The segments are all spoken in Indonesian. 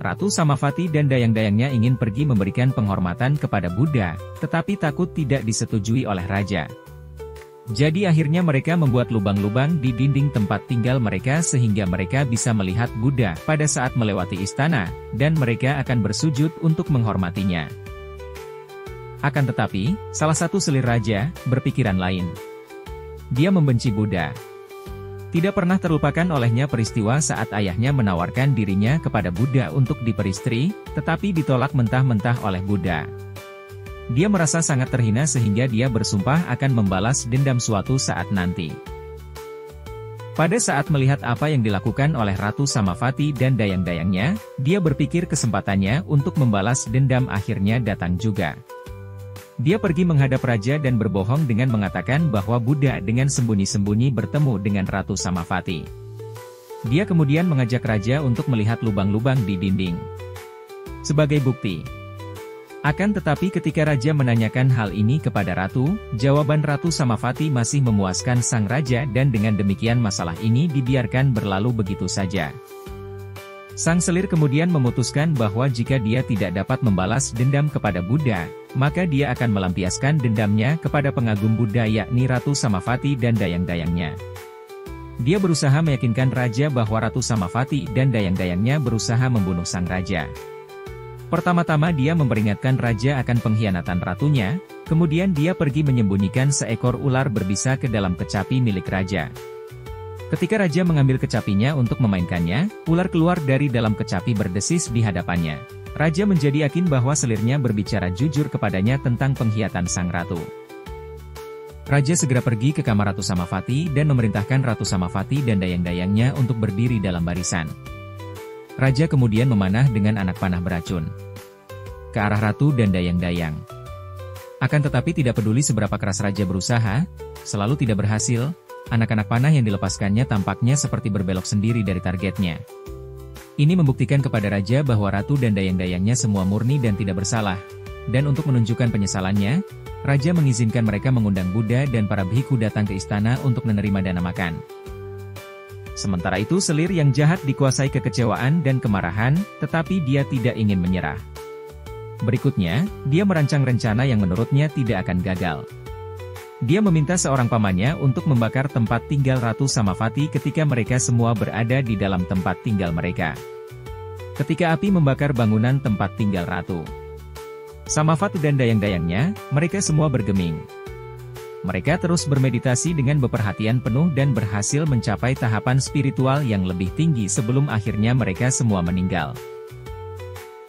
Ratu Samavati dan dayang-dayangnya ingin pergi memberikan penghormatan kepada Buddha, tetapi takut tidak disetujui oleh raja. Jadi akhirnya mereka membuat lubang-lubang di dinding tempat tinggal mereka sehingga mereka bisa melihat Buddha pada saat melewati istana, dan mereka akan bersujud untuk menghormatinya. Akan tetapi, salah satu selir raja berpikiran lain. Dia membenci Buddha. Tidak pernah terlupakan olehnya peristiwa saat ayahnya menawarkan dirinya kepada Buddha untuk diperistri, tetapi ditolak mentah-mentah oleh Buddha. Dia merasa sangat terhina sehingga dia bersumpah akan membalas dendam suatu saat nanti. Pada saat melihat apa yang dilakukan oleh Ratu Samavati dan dayang-dayangnya, dia berpikir kesempatannya untuk membalas dendam akhirnya datang juga. Dia pergi menghadap raja dan berbohong dengan mengatakan bahwa Buddha dengan sembunyi-sembunyi bertemu dengan Ratu Samavati. Dia kemudian mengajak raja untuk melihat lubang-lubang di dinding sebagai bukti. Akan tetapi ketika raja menanyakan hal ini kepada ratu, jawaban Ratu Samavati masih memuaskan sang raja dan dengan demikian masalah ini dibiarkan berlalu begitu saja. Sang selir kemudian memutuskan bahwa jika dia tidak dapat membalas dendam kepada Buddha, maka dia akan melampiaskan dendamnya kepada pengagum Buddha yakni Ratu Samavati dan dayang-dayangnya. Dia berusaha meyakinkan raja bahwa Ratu Samavati dan dayang-dayangnya berusaha membunuh sang raja. Pertama-tama dia memperingatkan raja akan pengkhianatan ratunya, kemudian dia pergi menyembunyikan seekor ular berbisa ke dalam kecapi milik raja. Ketika raja mengambil kecapinya untuk memainkannya, ular keluar dari dalam kecapi berdesis di hadapannya. Raja menjadi yakin bahwa selirnya berbicara jujur kepadanya tentang pengkhianatan sang ratu. Raja segera pergi ke kamar Ratu Samavati dan memerintahkan Ratu Samavati dan dayang-dayangnya untuk berdiri dalam barisan. Raja kemudian memanah dengan anak panah beracun ke arah ratu dan dayang-dayang. Akan tetapi tidak peduli seberapa keras raja berusaha, selalu tidak berhasil. Anak-anak panah yang dilepaskannya tampaknya seperti berbelok sendiri dari targetnya. Ini membuktikan kepada raja bahwa ratu dan dayang-dayangnya semua murni dan tidak bersalah. Dan untuk menunjukkan penyesalannya, raja mengizinkan mereka mengundang Buddha dan para bhikkhu datang ke istana untuk menerima dana makan. Sementara itu selir yang jahat dikuasai kekecewaan dan kemarahan, tetapi dia tidak ingin menyerah. Berikutnya, dia merancang rencana yang menurutnya tidak akan gagal. Dia meminta seorang pamannya untuk membakar tempat tinggal Ratu Samavati ketika mereka semua berada di dalam tempat tinggal mereka. Ketika api membakar bangunan tempat tinggal Ratu Samavati dan dayang-dayangnya, mereka semua bergeming. Mereka terus bermeditasi dengan beperhatian penuh dan berhasil mencapai tahapan spiritual yang lebih tinggi sebelum akhirnya mereka semua meninggal.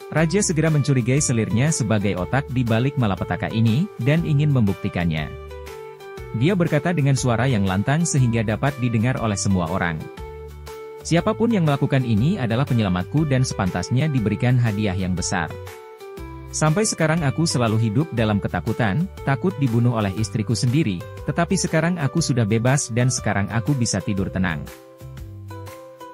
Raja segera mencurigai selirnya sebagai otak di balik malapetaka ini, dan ingin membuktikannya. Dia berkata dengan suara yang lantang sehingga dapat didengar oleh semua orang. Siapapun yang melakukan ini adalah penyelamatku dan sepantasnya diberikan hadiah yang besar. Sampai sekarang aku selalu hidup dalam ketakutan, takut dibunuh oleh istriku sendiri, tetapi sekarang aku sudah bebas dan sekarang aku bisa tidur tenang.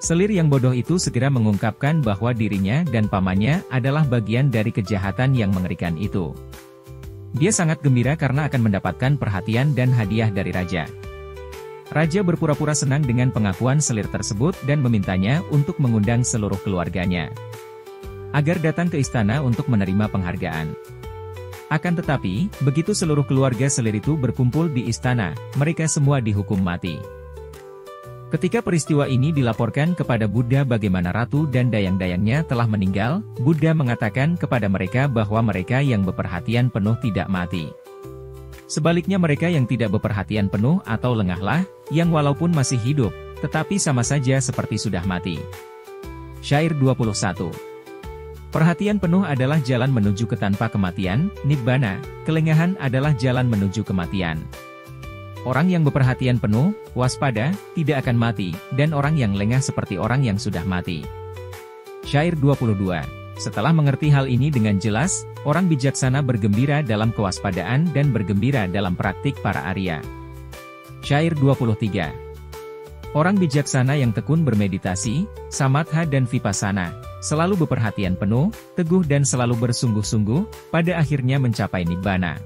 Selir yang bodoh itu segera mengungkapkan bahwa dirinya dan pamannya adalah bagian dari kejahatan yang mengerikan itu. Dia sangat gembira karena akan mendapatkan perhatian dan hadiah dari raja. Raja berpura-pura senang dengan pengakuan selir tersebut dan memintanya untuk mengundang seluruh keluarganya agar datang ke istana untuk menerima penghargaan. Akan tetapi, begitu seluruh keluarga selir itu berkumpul di istana, mereka semua dihukum mati. Ketika peristiwa ini dilaporkan kepada Buddha bagaimana ratu dan dayang-dayangnya telah meninggal, Buddha mengatakan kepada mereka bahwa mereka yang beperhatian penuh tidak mati. Sebaliknya mereka yang tidak beperhatian penuh atau lengahlah, yang walaupun masih hidup, tetapi sama saja seperti sudah mati. Syair 21. Perhatian penuh adalah jalan menuju ke tanpa kematian, nibbana, kelengahan adalah jalan menuju kematian. Orang yang beperhatian penuh, waspada, tidak akan mati, dan orang yang lengah seperti orang yang sudah mati. Syair 22. Setelah mengerti hal ini dengan jelas, orang bijaksana bergembira dalam kewaspadaan dan bergembira dalam praktik para Arya. Syair 23. Orang bijaksana yang tekun bermeditasi, samatha dan vipassana, selalu beperhatian penuh, teguh dan selalu bersungguh-sungguh, pada akhirnya mencapai nibbana.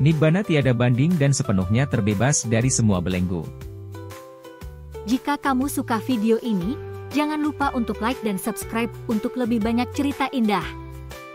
Nibbana tiada banding dan sepenuhnya terbebas dari semua belenggu. Jika kamu suka video ini, Jangan lupa untuk like dan subscribe untuk lebih banyak cerita indah.